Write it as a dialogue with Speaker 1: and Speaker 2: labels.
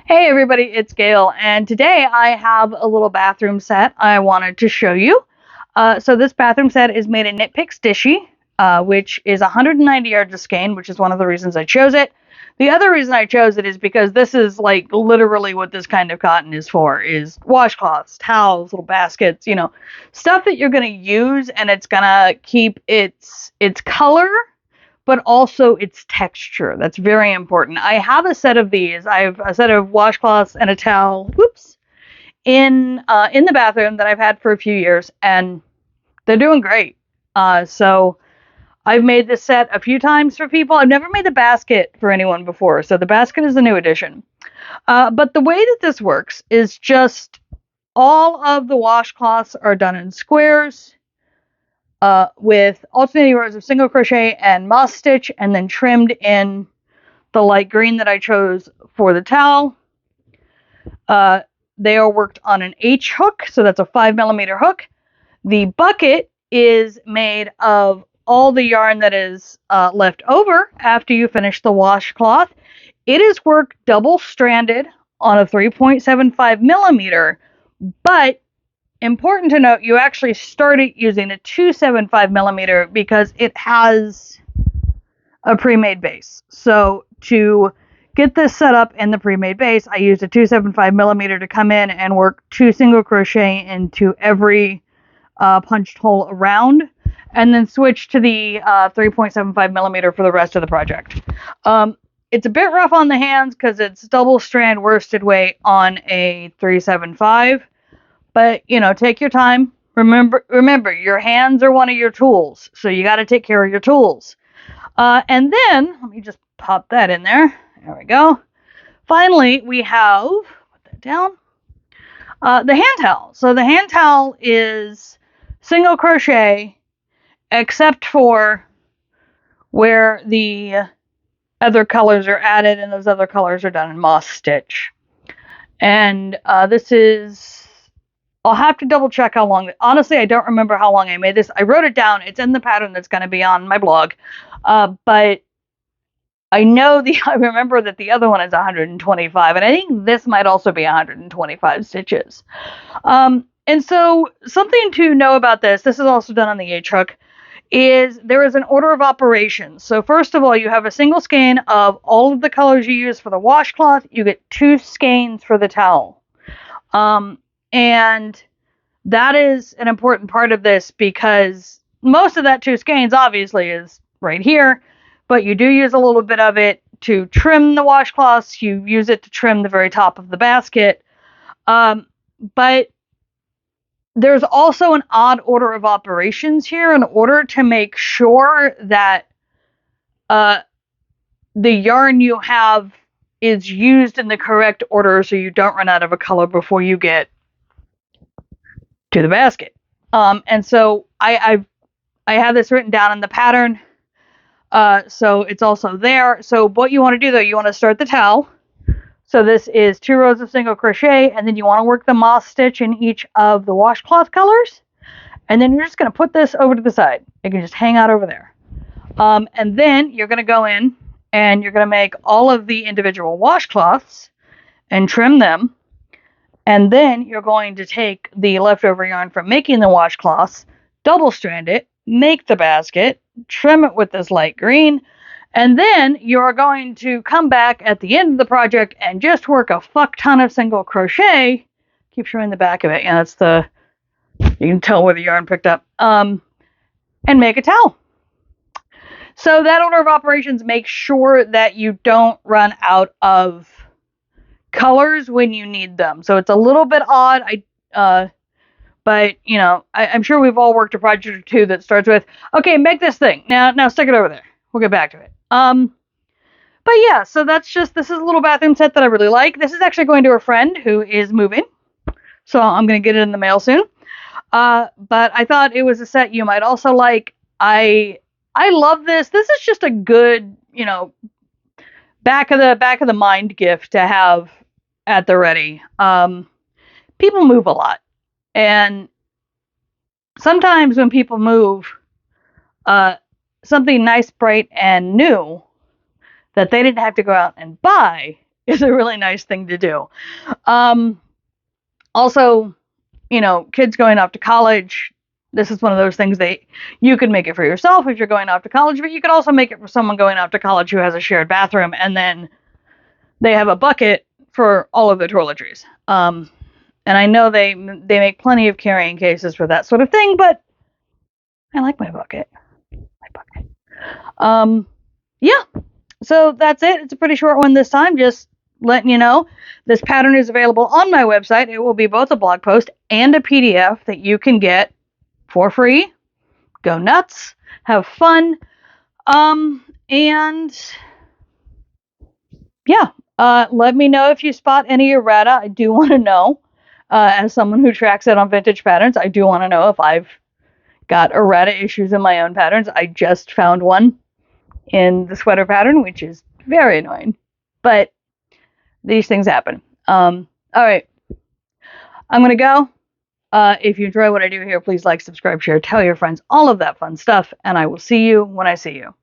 Speaker 1: Hey everybody, it's Gail, and today I have a little bathroom set I wanted to show you. So this bathroom set is made in Knit Picks Dishy, which is 190 yards of skein, which is one of the reasons I chose it. The other reason I chose it is because this is like literally what this kind of cotton is for, is washcloths, towels, little baskets, stuff that you're going to use and it's going to keep its color but also its texture. That's very important. I have a set of these. I have a set of washcloths and a towel, in the bathroom that I've had for a few years, and they're doing great. So I've made this set a few times for people. I've never made the basket for anyone before, so the basket is a new addition. But the way that this works is just all of the washcloths are done in squares, with alternating rows of single crochet and moss stitch, and then trimmed in the light green that I chose for the towel. They are worked on an H hook, so that's a 5mm hook. The bucket is made of all the yarn that is left over after you finish the washcloth. It is worked double-stranded on a 3.75mm, but important to note, you actually started using a 275mm because it has a pre-made base. So to get this set up in the pre-made base, I used a 275mm to come in and work 2 single crochet into every punched hole around, and then switch to the 3.75mm for the rest of the project. It's a bit rough on the hands because it's double strand worsted weight on a 375. But, take your time. Remember, your hands are one of your tools, so you got to take care of your tools. And then, let me just pop that in there. There we go. Finally, we have, put that down, the hand towel. So the hand towel is single crochet, except for where the other colors are added, and those other colors are done in moss stitch. And this is... I'll have to double check how long. Honestly, I don't remember how long I made this. I wrote it down. It's in the pattern that's going to be on my blog. But I remember that the other one is 125, and I think this might also be 125 stitches. And so something to know about this is also done on the H hook, is there is an order of operations. So first of all, you have a single skein of all of the colors you use for the washcloth. You get 2 skeins for the towel. And that is an important part of this because most of that 2 skeins obviously is right here, but you do use a little bit of it to trim the washcloths. You use it to trim the very top of the basket. But there's also an odd order of operations here in order to make sure that the yarn you have is used in the correct order so you don't run out of a color before you get to the basket. And so I have this written down in the pattern, so it's also there. So what you want to do, though, you want to start the towel. So this is 2 rows of single crochet, and then you want to work the moss stitch in each of the washcloth colors, and then you're just going to put this over to the side. It can just hang out over there. And then you're going to go in and you're going to make all of the individual washcloths and trim them. And then you're going to take the leftover yarn from making the washcloths, double strand it, make the basket, trim it with this light green, and then you're going to come back at the end of the project and just work a fuck ton of single crochet. Keep showing the back of it. Yeah, you can tell where the yarn picked up. And make a towel. So that order of operations makes sure that you don't run out of colors when you need them. So it's a little bit odd. But I'm sure we've all worked a project or two that starts with, okay, make this thing. Now stick it over there. We'll get back to it. But yeah, so this is a little bathroom set that I really like. This is actually going to a friend who is moving, so I'm going to get it in the mail soon. But I thought it was a set you might also like. I love this. This is just a good, back of the mind gift to have at the ready. People move a lot, and sometimes when people move, something nice, bright, and new that they didn't have to go out and buy is a really nice thing to do. Also, kids going off to college, this is one of those things that you can make it for yourself if you're going off to college, but you could also make it for someone going off to college who has a shared bathroom, and then they have a bucket for all of their toiletries. And I know they make plenty of carrying cases for that sort of thing, but I like my bucket. Yeah. So that's it. It's a pretty short one this time. Just letting you know, this pattern is available on my website. It will be both a blog post and a PDF that you can get for free. Go nuts. Have fun. And yeah, let me know if you spot any errata. I do want to know, as someone who tracks it on Vintage Patterns, I do want to know if I've got errata issues in my own patterns. I just found one in the sweater pattern, which is very annoying. But these things happen. All right. I'm going to go. If you enjoy what I do here, please like, subscribe, share, tell your friends, all of that fun stuff. And I will see you when I see you.